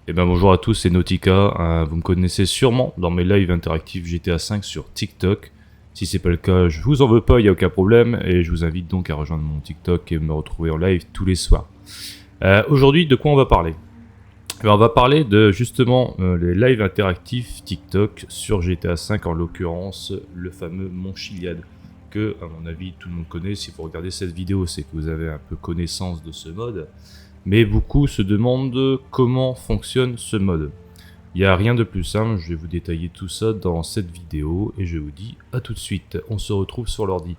Eh ben bonjour à tous, c'est Nautica. Vous me connaissez sûrement dans mes lives interactifs GTA V sur TikTok. Si c'est pas le cas, je vous en veux pas, il n'y a aucun problème. Et je vous invite donc à rejoindre mon TikTok et me retrouver en live tous les soirs. Aujourd'hui, de quoi on va parler? On va parler de justement les lives interactifs TikTok sur GTA V, en l'occurrence le fameux Mont Chiliad, que à mon avis tout le monde connaît. Si vous regardez cette vidéo, c'est que vous avez un peu connaissance de ce mode. Mais beaucoup se demandent comment fonctionne ce mode. Il n'y a rien de plus simple, je vais vous détailler tout ça dans cette vidéo et je vous dis à tout de suite. On se retrouve sur l'ordi.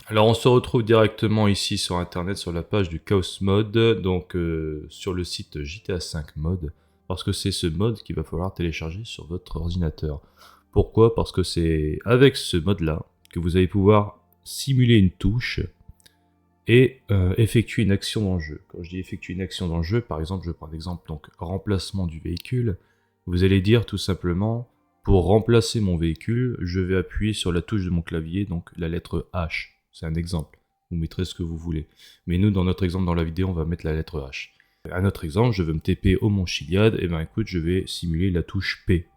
Alors on se retrouve directement ici sur internet sur la page du Chaos Mode, donc sur le site GTA V Mode, parce que c'est ce mode qu'il va falloir télécharger sur votre ordinateur. Pourquoi? Parce que c'est avec ce mode là que vous allez pouvoir simuler une touche et effectuer une action dans le jeu. Quand je dis effectuer une action dans le jeu, par exemple, je prends l'exemple donc remplacement du véhicule, vous allez dire tout simplement, pour remplacer mon véhicule, je vais appuyer sur la touche de mon clavier, donc la lettre H. C'est un exemple. Vous mettrez ce que vous voulez. Mais nous, dans notre exemple dans la vidéo, on va mettre la lettre H. Un autre exemple, je veux me TP au Mont Chiliad, et ben écoute, je vais simuler la touche P,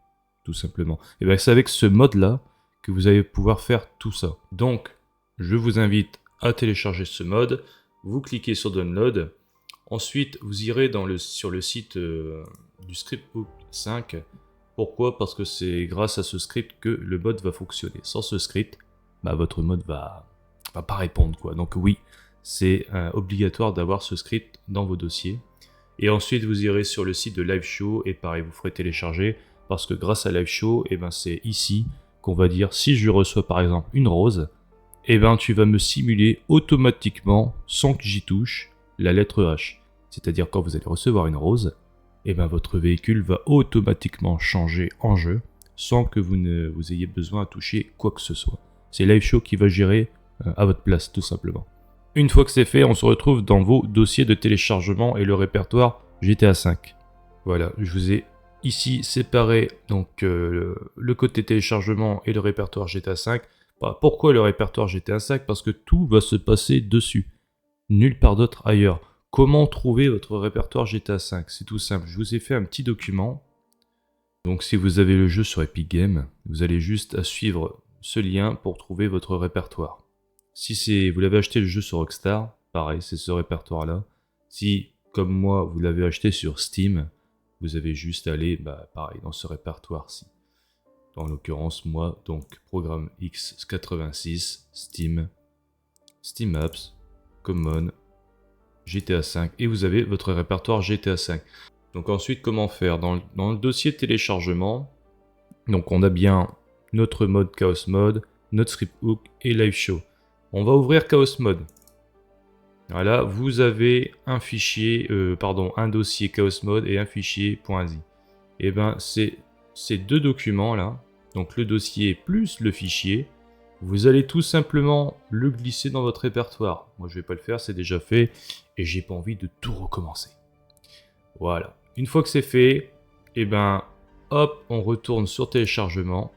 tout simplement. Et ben c'est avec ce mode-là que vous allez pouvoir faire tout ça. Donc, je vous invite à télécharger ce mode, vous cliquez sur Download, ensuite vous irez sur le site du Scriptbook 5. Pourquoi? Parce que c'est grâce à ce script que le mode va fonctionner. Sans ce script, bah, votre mode va pas répondre, quoi. Donc oui, c'est obligatoire d'avoir ce script dans vos dossiers. Et ensuite vous irez sur le site de LiveShow et pareil, vous ferez télécharger, parce que grâce à LiveShow, et ben c'est ici qu'on va dire, si je reçois par exemple une rose, et ben tu vas me simuler automatiquement, sans que j'y touche, la lettre H. C'est-à-dire quand vous allez recevoir une rose, et ben votre véhicule va automatiquement changer en jeu, sans que vous ayez besoin à toucher quoi que ce soit. C'est LiveShow qui va gérer à votre place, tout simplement. Une fois que c'est fait, on se retrouve dans vos dossiers de téléchargement et le répertoire GTA V. Voilà, je vous ai ici séparé donc le côté téléchargement et le répertoire GTA V. Pourquoi le répertoire GTA V? Parce que tout va se passer dessus, nulle part d'autre ailleurs. Comment trouver votre répertoire GTA V? C'est tout simple, je vous ai fait un petit document. Donc si vous avez le jeu sur Epic Games, vous allez juste à suivre ce lien pour trouver votre répertoire. Si vous l'avez acheté le jeu sur Rockstar, pareil, c'est ce répertoire-là. Si, comme moi, vous l'avez acheté sur Steam, vous avez juste à aller, pareil, dans ce répertoire-ci. En l'occurrence, moi, donc, programme X86, Steam, Steam Apps, Common, GTA V, et vous avez votre répertoire GTA V. Donc ensuite, comment faire? Dans le dossier téléchargement, donc on a bien notre mode Chaos Mode, notre Scriptbook et LiveShow. On va ouvrir Chaos Mode. Voilà, vous avez un fichier, un dossier Chaos Mode et un fichier .zi. Et ben c'est ces deux documents là, donc le dossier plus le fichier, vous allez tout simplement le glisser dans votre répertoire. Moi je vais pas le faire, c'est déjà fait et j'ai pas envie de tout recommencer. Voilà. Une fois que c'est fait, et ben hop, on retourne sur téléchargement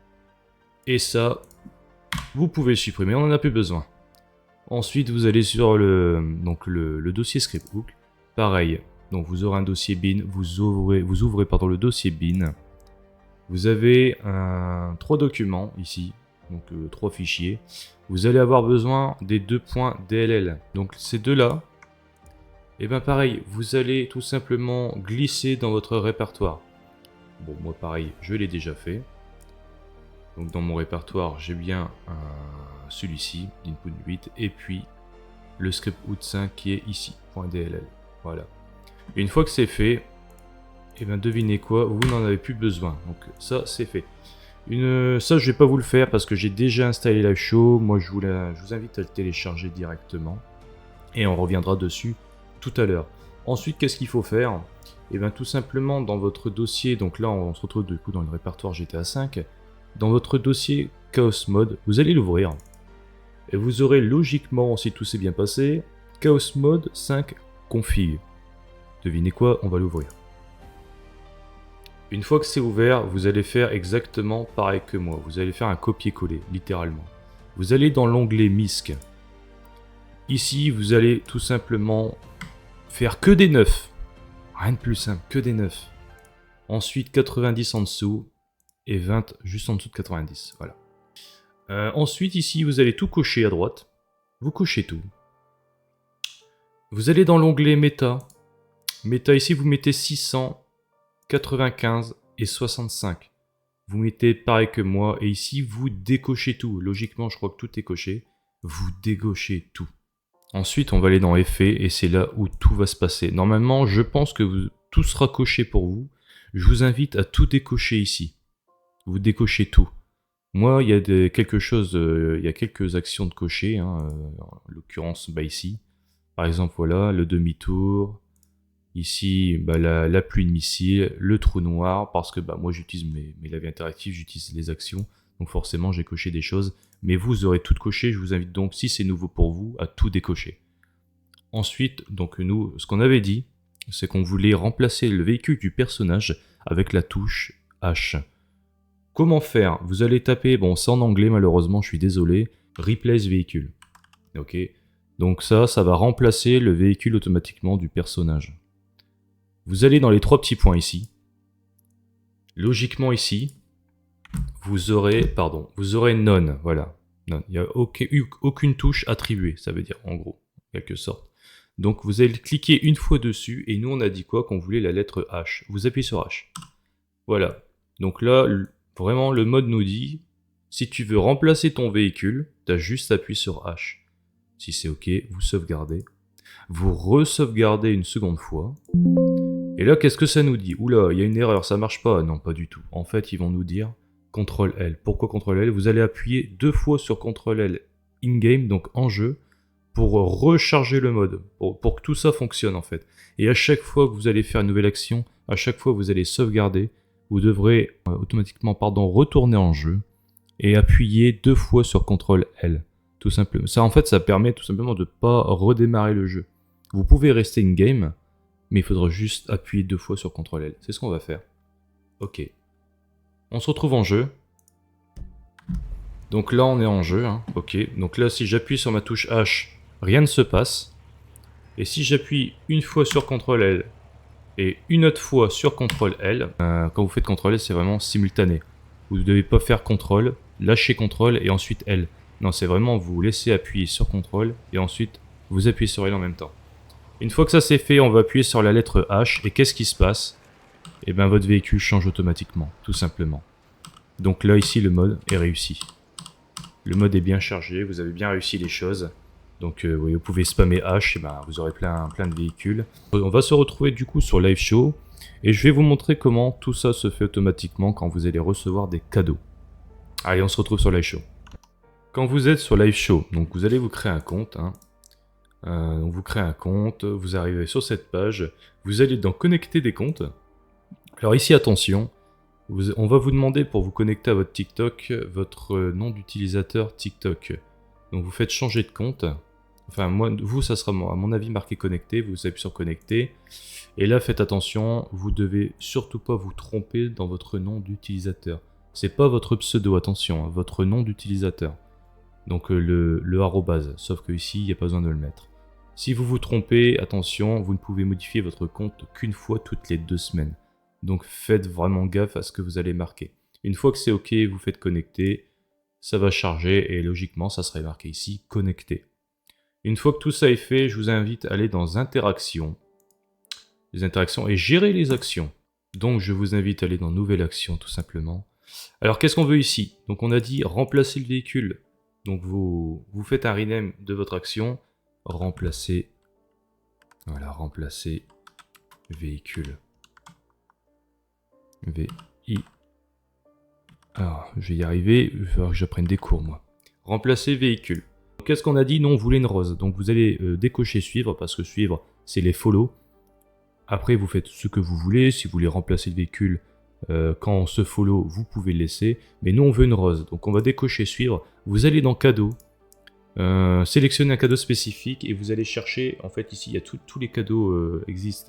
et ça, vous pouvez le supprimer, on n'en a plus besoin. Ensuite, vous allez sur le dossier Scriptbook. Pareil, donc vous aurez un dossier bin, vous ouvrez le dossier bin. Vous avez 3 documents ici, donc 3 fichiers. Vous allez avoir besoin des 2 points DLL. Donc ces deux-là, et bien pareil, vous allez tout simplement glisser dans votre répertoire. Bon, moi pareil, je l'ai déjà fait. Donc dans mon répertoire, j'ai bien celui-ci, input 8, et puis le script out 5 qui est ici, .dll. Voilà. Et une fois que c'est fait, et bien devinez quoi, vous n'en avez plus besoin. Donc ça, c'est fait. Ça, je vais pas vous le faire parce que j'ai déjà installé LiveShow. Moi, je vous invite à le télécharger directement. Et on reviendra dessus tout à l'heure. Ensuite, qu'est-ce qu'il faut faire? Et bien tout simplement, dans votre dossier, donc là, on se retrouve du coup dans le répertoire GTA V. Dans votre dossier Chaos Mode, vous allez l'ouvrir. Et vous aurez logiquement, si tout s'est bien passé, Chaos Mode 5 config. Devinez quoi, on va l'ouvrir. Une fois que c'est ouvert, vous allez faire exactement pareil que moi. Vous allez faire un copier-coller, littéralement. Vous allez dans l'onglet MISC. Ici, vous allez tout simplement faire que des neufs. Rien de plus simple, que des neufs. Ensuite 90 en dessous et 20 juste en dessous de 90. Voilà. Ensuite ici vous allez tout cocher à droite. Vous cochez tout. Vous allez dans l'onglet méta. Méta ici vous mettez 600, 95 et 65. Vous mettez pareil que moi et ici vous décochez tout. Logiquement je crois que tout est coché. Vous dégauchez tout. Ensuite on va aller dans effets et c'est là où tout va se passer. Normalement je pense que tout sera coché pour vous. Je vous invite à tout décocher ici. Vous décochez tout. Moi, il y a quelques actions de cocher, hein, en l'occurrence ici. Par exemple, voilà, le demi-tour. Ici, la pluie de missiles, le trou noir, parce que moi j'utilise mes lavis interactifs, j'utilise les actions. Donc forcément, j'ai coché des choses. Mais vous aurez tout coché. Je vous invite donc, si c'est nouveau pour vous, à tout décocher. Ensuite, donc nous, ce qu'on avait dit, c'est qu'on voulait remplacer le véhicule du personnage avec la touche H. Comment faire? Vous allez taper, bon c'est en anglais malheureusement, je suis désolé, Replace véhicule. Ok, donc ça va remplacer le véhicule automatiquement du personnage. Vous allez dans les trois petits points ici. Logiquement ici, vous aurez none, voilà. None. Il n'y a aucune touche attribuée, ça veut dire en gros, en quelque sorte. Donc vous allez cliquer une fois dessus, et nous on a dit quoi? Qu'on voulait la lettre H. Vous appuyez sur H. Voilà. Donc là, vraiment le mode nous dit, si tu veux remplacer ton véhicule, tu as juste appuyé sur H. Si c'est OK, vous sauvegardez. Vous re-sauvegardez une seconde fois. Et là, qu'est-ce que ça nous dit? Oula, il y a une erreur, ça marche pas. Non, pas du tout. En fait, ils vont nous dire CTRL L. Pourquoi CTRL L? Vous allez appuyer 2 fois sur CTRL L in-game, donc en jeu, pour recharger le mode, pour que tout ça fonctionne en fait. Et à chaque fois que vous allez faire une nouvelle action, à chaque fois que vous allez sauvegarder, vous devrez automatiquement retourner en jeu et appuyer 2 fois sur CTRL L. Tout simplement. Ça en fait, ça permet tout simplement de ne pas redémarrer le jeu. Vous pouvez rester in-game, mais il faudra juste appuyer 2 fois sur CTRL L. C'est ce qu'on va faire. Ok. On se retrouve en jeu. Donc là, on est en jeu. Hein. Ok. Donc là, si j'appuie sur ma touche H, rien ne se passe. Et si j'appuie une fois sur CTRL L et une autre fois sur CTRL L, quand vous faites CTRL L, c'est vraiment simultané. Vous ne devez pas faire CTRL, lâcher CTRL et ensuite L. Non, c'est vraiment vous laissez appuyer sur CTRL et ensuite vous appuyez sur L en même temps. Une fois que ça c'est fait, on va appuyer sur la lettre H et qu'est-ce qui se passe? Et bien votre véhicule change automatiquement, tout simplement. Donc là ici le mode est réussi. Le mode est bien chargé, vous avez bien réussi les choses. Donc oui, vous pouvez spammer H, et vous aurez plein de véhicules. On va se retrouver du coup sur Live Show. Et je vais vous montrer comment tout ça se fait automatiquement quand vous allez recevoir des cadeaux. Allez, on se retrouve sur Live Show. Quand vous êtes sur Live Show, donc vous allez vous créer un compte. Hein. Donc vous créez un compte, vous arrivez sur cette page. Vous allez dans Connecter des comptes. Alors ici, attention. On va vous demander pour vous connecter à votre TikTok, votre nom d'utilisateur TikTok. Donc vous faites changer de compte. Enfin, vous, ça sera à mon avis marqué connecté. Vous appuyez sur connecter. Et là, faites attention, vous devez surtout pas vous tromper dans votre nom d'utilisateur. C'est pas votre pseudo, attention, hein, votre nom d'utilisateur. Donc le arrobase, sauf que ici, il n'y a pas besoin de le mettre. Si vous vous trompez, attention, vous ne pouvez modifier votre compte qu'une fois toutes les 2 semaines. Donc faites vraiment gaffe à ce que vous allez marquer. Une fois que c'est OK, vous faites connecter, ça va charger et logiquement, ça serait marqué ici connecter. Une fois que tout ça est fait, je vous invite à aller dans Interactions. Les interactions et gérer les actions. Donc je vous invite à aller dans Nouvelle action tout simplement. Alors qu'est-ce qu'on veut ici? Donc on a dit remplacer le véhicule. Donc vous faites un rename de votre action. Remplacer. Voilà, remplacer véhicule. V-I. Alors, je vais y arriver. Il va falloir que j'apprenne des cours moi. Remplacer véhicule. Qu'est-ce qu'on a dit? Non, on voulait une rose. Donc vous allez décocher suivre parce que suivre c'est les follow. Après, vous faites ce que vous voulez. Si vous voulez remplacer le véhicule quand on se follow, vous pouvez le laisser. Mais nous, on veut une rose. Donc, on va décocher suivre. Vous allez dans cadeaux. Sélectionnez un cadeau spécifique et vous allez chercher. En fait, ici, il y a tous les cadeaux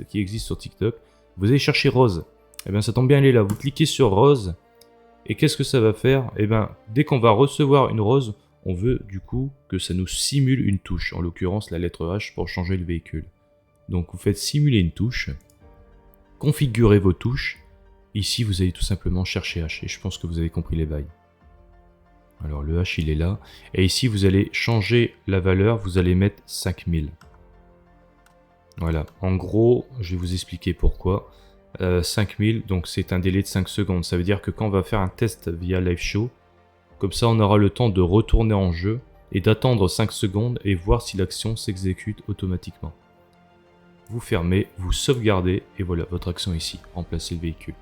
qui existent sur TikTok. Vous allez chercher rose. Et bien, ça tombe bien, elle est là. Vous cliquez sur rose. Et qu'est-ce que ça va faire? Et bien, dès qu'on va recevoir une rose, on veut du coup que ça nous simule une touche. En l'occurrence, la lettre H pour changer le véhicule. Donc vous faites simuler une touche, configurez vos touches, Ici, vous allez tout simplement chercher H, et je pense que vous avez compris les bails. Alors le H, il est là. Et ici, vous allez changer la valeur, vous allez mettre 5000. Voilà, en gros, je vais vous expliquer pourquoi. 5000, donc c'est un délai de 5 secondes. Ça veut dire que quand on va faire un test via LiveShow, comme ça on aura le temps de retourner en jeu et d'attendre 5 secondes et voir si l'action s'exécute automatiquement. Vous fermez, vous sauvegardez, et voilà, votre action ici, remplacer le véhicule.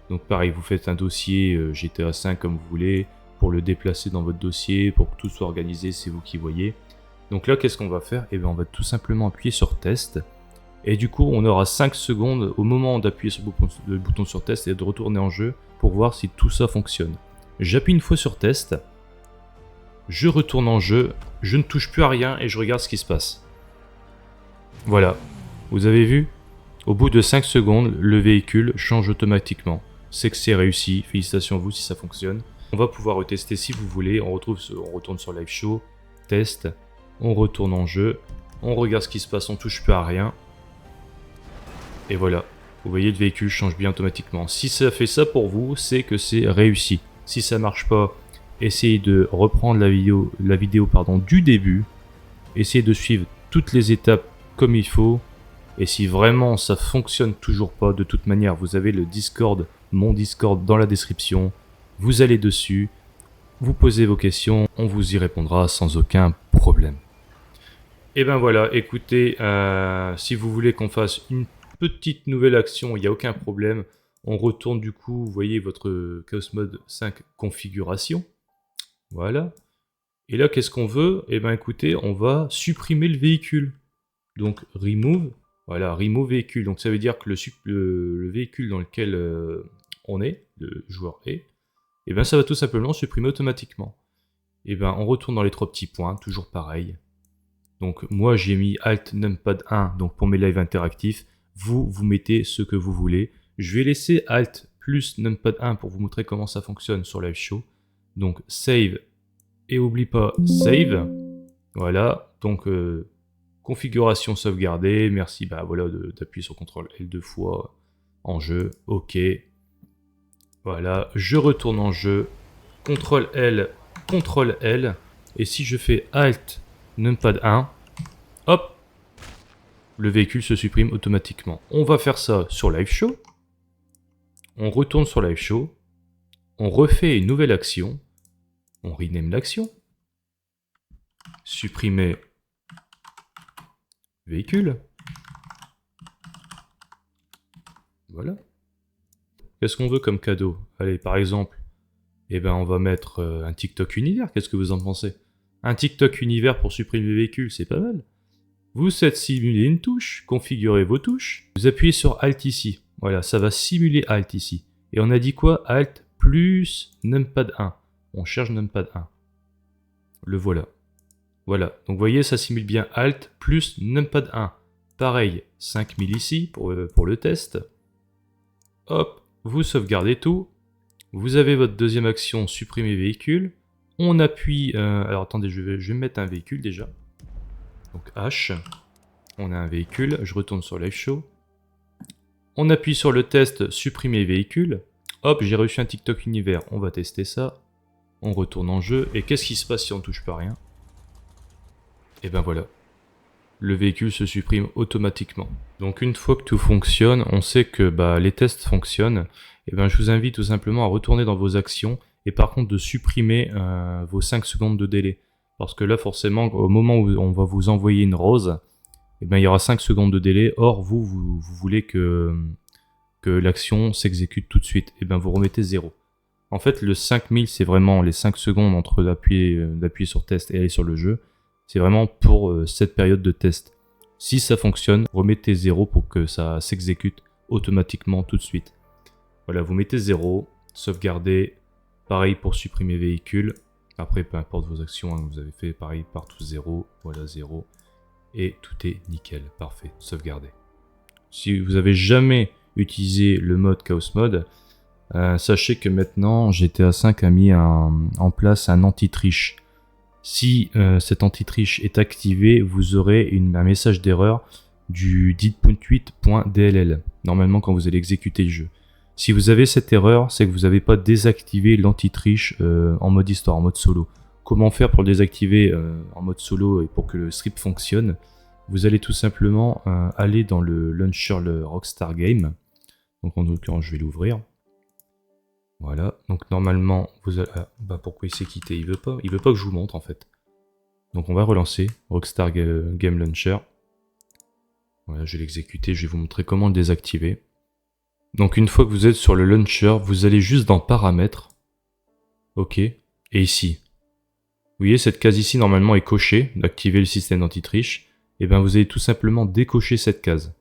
Donc pareil, vous faites un dossier GTA 5 comme vous voulez, pour le déplacer dans votre dossier, pour que tout soit organisé, c'est vous qui voyez. Donc là, qu'est-ce qu'on va faire? Eh bien, on va tout simplement appuyer sur test. Et du coup, on aura 5 secondes au moment d'appuyer sur le bouton sur test et de retourner en jeu pour voir si tout ça fonctionne. J'appuie une fois sur test, je retourne en jeu, je ne touche plus à rien et je regarde ce qui se passe. Voilà, vous avez vu? Au bout de 5 secondes, le véhicule change automatiquement. C'est que c'est réussi, félicitations à vous si ça fonctionne. On va pouvoir retester si vous voulez, on retourne sur LiveShow, test, on retourne en jeu, on regarde ce qui se passe, on touche plus à rien. Et voilà, vous voyez le véhicule change bien automatiquement. Si ça fait ça pour vous, c'est que c'est réussi. Si ça marche pas, essayez de reprendre la vidéo du début. Essayez de suivre toutes les étapes comme il faut. Et si vraiment ça fonctionne toujours pas, de toute manière, vous avez le Discord, mon Discord dans la description. Vous allez dessus, vous posez vos questions, on vous y répondra sans aucun problème. Et ben voilà, écoutez, si vous voulez qu'on fasse une petite nouvelle action, il n'y a aucun problème. On retourne du coup, vous voyez votre Chaos Mode 5 configuration. Voilà. Et là, qu'est-ce qu'on veut? Eh bien écoutez, on va supprimer le véhicule. Donc remove, voilà, remove véhicule. Donc ça veut dire que le véhicule dans lequel on est, le joueur est, et bien ça va tout simplement supprimer automatiquement. Et bien on retourne dans les 3 petits points, toujours pareil. Donc moi j'ai mis Alt Numpad 1 donc pour mes lives interactifs. Vous mettez ce que vous voulez. Je vais laisser Alt plus Numpad 1 pour vous montrer comment ça fonctionne sur LiveShow. Donc save et oublie pas save. Voilà, donc configuration sauvegardée. Merci bah voilà d'appuyer sur CTRL L 2 fois en jeu. Ok. Voilà, je retourne en jeu. CTRL L, CTRL L. Et si je fais Alt Numpad 1, hop, le véhicule se supprime automatiquement. On va faire ça sur LiveShow. On retourne sur LiveShow. On refait une nouvelle action. On rename l'action. Supprimer véhicule. Voilà. Qu'est-ce qu'on veut comme cadeau? Allez, par exemple, eh ben, on va mettre un TikTok univers. Qu'est-ce que vous en pensez? Un TikTok univers pour supprimer le véhicule, c'est pas mal. Vous faites simuler une touche, configurez vos touches. Vous appuyez sur Alt ici. Voilà, ça va simuler Alt ici. Et on a dit quoi? Alt plus Numpad 1. On cherche Numpad 1. Le voilà. Voilà, donc vous voyez, ça simule bien Alt plus Numpad 1. Pareil, 5000 ici pour le test. Hop, vous sauvegardez tout. Vous avez votre deuxième action, supprimer véhicule. On appuie... alors attendez, je vais mettre un véhicule déjà. Donc H. On a un véhicule. Je retourne sur LiveShow. On appuie sur le test, supprimer véhicule. Hop, j'ai reçu un TikTok univers. On va tester ça. On retourne en jeu. Et qu'est-ce qui se passe si on touche pas rien? Et ben voilà. Le véhicule se supprime automatiquement. Donc une fois que tout fonctionne, on sait que les tests fonctionnent. Et ben je vous invite tout simplement à retourner dans vos actions et par contre de supprimer vos 5 secondes de délai. Parce que là forcément au moment où on va vous envoyer une rose, et ben il y aura 5 secondes de délai. Or vous voulez que l'action s'exécute tout de suite. Et ben vous remettez 0. En fait le 5000 c'est vraiment les 5 secondes entre d'appuyer sur test et aller sur le jeu. C'est vraiment pour cette période de test. Si ça fonctionne, remettez 0 pour que ça s'exécute automatiquement tout de suite. Voilà, vous mettez 0, sauvegardez, pareil pour supprimer véhicule. Après, peu importe vos actions, vous avez fait pareil partout 0, voilà 0. Et tout est nickel, parfait, sauvegardez. Si vous n'avez jamais utilisé le mode Chaos Mode, sachez que maintenant GTA 5 a mis en place un anti-triche. Si cet anti-triche est activé, vous aurez un message d'erreur du 10.8.dll, normalement quand vous allez exécuter le jeu. Si vous avez cette erreur, c'est que vous n'avez pas désactivé l'anti-triche en mode histoire, en mode solo. Comment faire pour le désactiver en mode solo et pour que le script fonctionne? Vous allez tout simplement aller dans le launcher, le Rockstar Game. Donc en l'occurrence, je vais l'ouvrir. Voilà, donc normalement, vous allez... pourquoi il s'est quitté? Il veut pas que je vous montre en fait. Donc on va relancer Rockstar Game Launcher. Voilà, je vais l'exécuter, je vais vous montrer comment le désactiver. Donc une fois que vous êtes sur le launcher, vous allez juste dans Paramètres. Ok, et ici. Vous voyez, cette case ici normalement est cochée, d'activer le système d'anti-triche. Et bien vous allez tout simplement décocher cette case.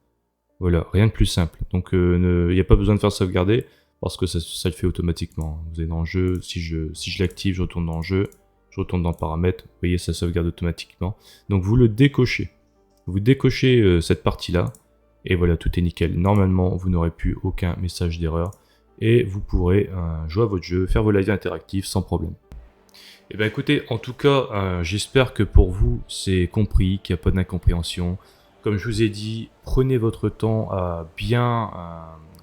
Voilà, rien de plus simple. Donc il n'y a pas besoin de faire sauvegarder, parce que ça le fait automatiquement. Vous êtes dans le jeu, si je l'active, je retourne dans le jeu, je retourne dans Paramètres, vous voyez, ça sauvegarde automatiquement. Donc vous le décochez. Vous décochez cette partie-là, et voilà, tout est nickel. Normalement, vous n'aurez plus aucun message d'erreur, et vous pourrez jouer à votre jeu, faire vos lives interactifs sans problème. Et bien écoutez, en tout cas, j'espère que pour vous, c'est compris, qu'il n'y a pas d'incompréhension. Comme je vous ai dit, prenez votre temps à bien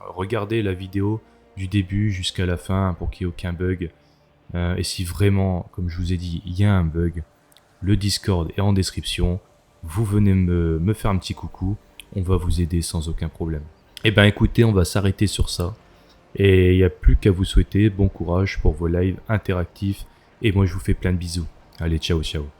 regarder la vidéo du début jusqu'à la fin pour qu'il n'y ait aucun bug. Et si vraiment, comme je vous ai dit, il y a un bug, le Discord est en description. Vous venez me faire un petit coucou, on va vous aider sans aucun problème. Et ben écoutez, on va s'arrêter sur ça. Et il n'y a plus qu'à vous souhaiter bon courage pour vos lives interactifs. Et moi je vous fais plein de bisous. Allez, ciao ciao.